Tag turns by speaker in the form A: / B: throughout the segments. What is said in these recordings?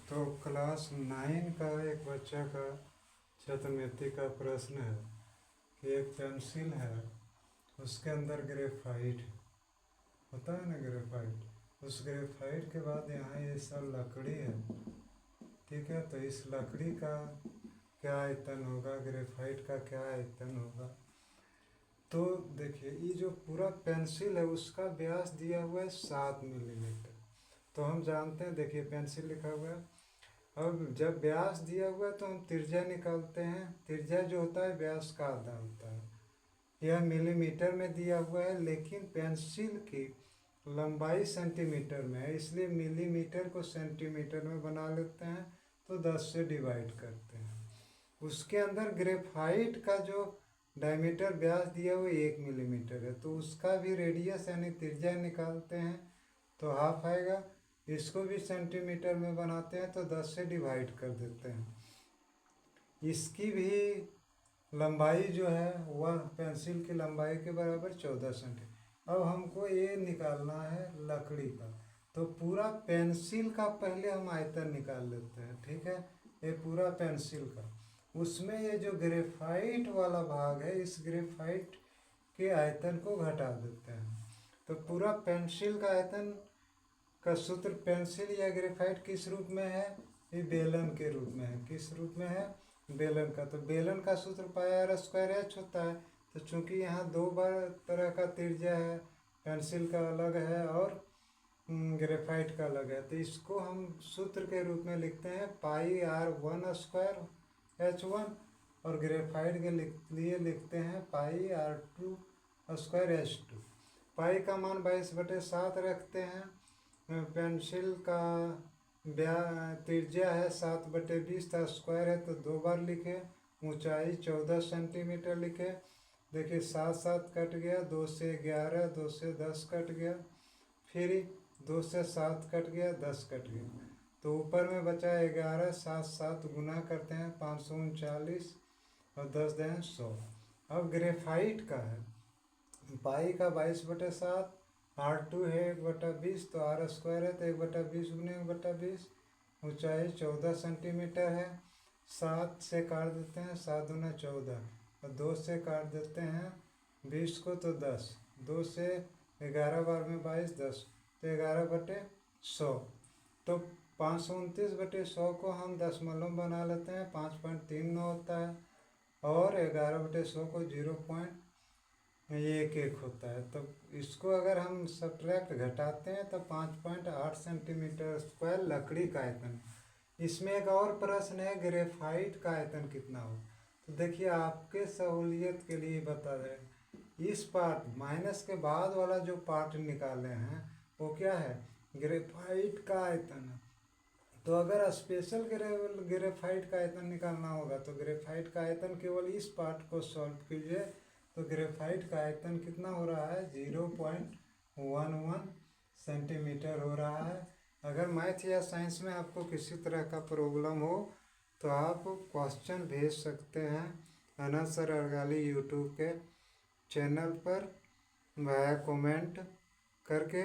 A: तो क्लास 9 का एक बच्चा का छात्रवृत्ति का प्रश्न है कि एक पेंसिल है, उसके अंदर ग्रेफाइट होता है ना, ग्रेफाइट। उस ग्रेफाइट के बाद यहाँ ये सब लकड़ी है, ठीक है। तो इस लकड़ी का क्या आयतन होगा, ग्रेफाइट का क्या आयतन होगा। तो देखिए, ये जो पूरा पेंसिल है उसका व्यास दिया हुआ है 7 मिलीमीटर। तो हम जानते हैं, देखिए पेंसिल लिखा हुआ है। अब जब व्यास दिया हुआ है तो हम त्रिज्या निकालते हैं। त्रिज्या जो होता है व्यास का आधा होता है। यह मिलीमीटर में दिया हुआ है, लेकिन पेंसिल की लंबाई सेंटीमीटर में है, इसलिए मिलीमीटर को सेंटीमीटर में बना लेते हैं। तो 10 से डिवाइड करते हैं। उसके अंदर ग्रेफाइट का जो डायमीटर व्यास दिया हुआ 1 मिलीमीटर है, तो उसका भी रेडियस यानी त्रिज्या निकालते हैं तो हाफ आएगा। इसको भी सेंटीमीटर में बनाते हैं तो 10 से डिवाइड कर देते हैं। इसकी भी लंबाई जो है वह पेंसिल की लंबाई के बराबर 14 सेंटीमीटर। अब हमको ये निकालना है लकड़ी का, तो पूरा पेंसिल का पहले हम आयतन निकाल लेते हैं, ठीक है। ये पूरा पेंसिल का, उसमें ये जो ग्रेफाइट वाला भाग है, इस ग्रेफाइट के आयतन को घटा देते हैं। तो पूरा पेंसिल का आयतन का सूत्र पेंसिल या ग्रेफाइट किस रूप में है, ये बेलन के रूप में है। किस रूप में है, बेलन का। तो बेलन का सूत्र πr² होता है। तो चूंकि यहाँ दो बार तरह का त्रिज्या है, पेंसिल का अलग है और ग्रेफाइट का अलग है, तो इसको हम सूत्र के रूप में लिखते हैं πr1² और ग्रेफाइट के लिए लिखते हैं πr2² पाई का मान 22/7 रखते हैं। पेंसिल का त्रिज्या है 7/20, था स्क्वायर है तो 2 बार लिखे। ऊंचाई 14 सेंटीमीटर लिखे। देखिए 7 7 कट गया, 2 से 11, 2 से 10 कट गया, फिर 2 से 7 कट गया, 10 कट गया। तो ऊपर में बचा 11, 7 7 गुना करते हैं 539 और 10 दें 100। अब ग्रेफाइट का है, पाई का 22/7, R2 है 1/20, तो R² है तो 1/20 गुने 1/20। ऊंचाई 14 सेंटीमीटर है। 7 से काट देते हैं, 7 दूना 14 और 2 से काट देते हैं 20 को तो 10। 2 से 11 बार में 22, 10 तो 11/100। तो 529/100 को हम दशमलव बना लेते हैं, 5.39 होता है। और 11/100 को 0.11 होता है। तो इसको अगर हम सब्ट्रैक्ट घटाते हैं तो 5.8 सेंटीमीटर स्क्वायर लकड़ी का आयतन। इसमें एक और प्रश्न है, ग्रेफाइट का आयतन कितना हो। तो देखिए, आपके सहूलियत के लिए बता दें, इस पार्ट माइनस के बाद वाला जो पार्ट निकाले हैं वो क्या है, ग्रेफाइट का आयतन है। तो अगर स्पेशल ग्रेफाइट का आयतन निकालना होगा तो ग्रेफाइट का आयतन केवल इस पार्ट को सॉल्व कीजिए। तो ग्रेफाइट का आयतन कितना हो रहा है, 0.11 सेंटीमीटर हो रहा है। अगर मैथ या साइंस में आपको किसी तरह का प्रॉब्लम हो तो आप क्वेश्चन भेज सकते हैं अनंत सर अरगाली यूट्यूब के चैनल पर वाया कमेंट करके,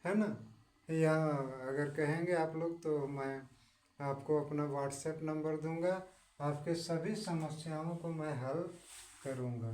A: है ना। या अगर कहेंगे आप लोग तो मैं आपको अपना व्हाट्सएप नंबर दूंगा, आपके सभी समस्याओं को मैं हल करूंगा।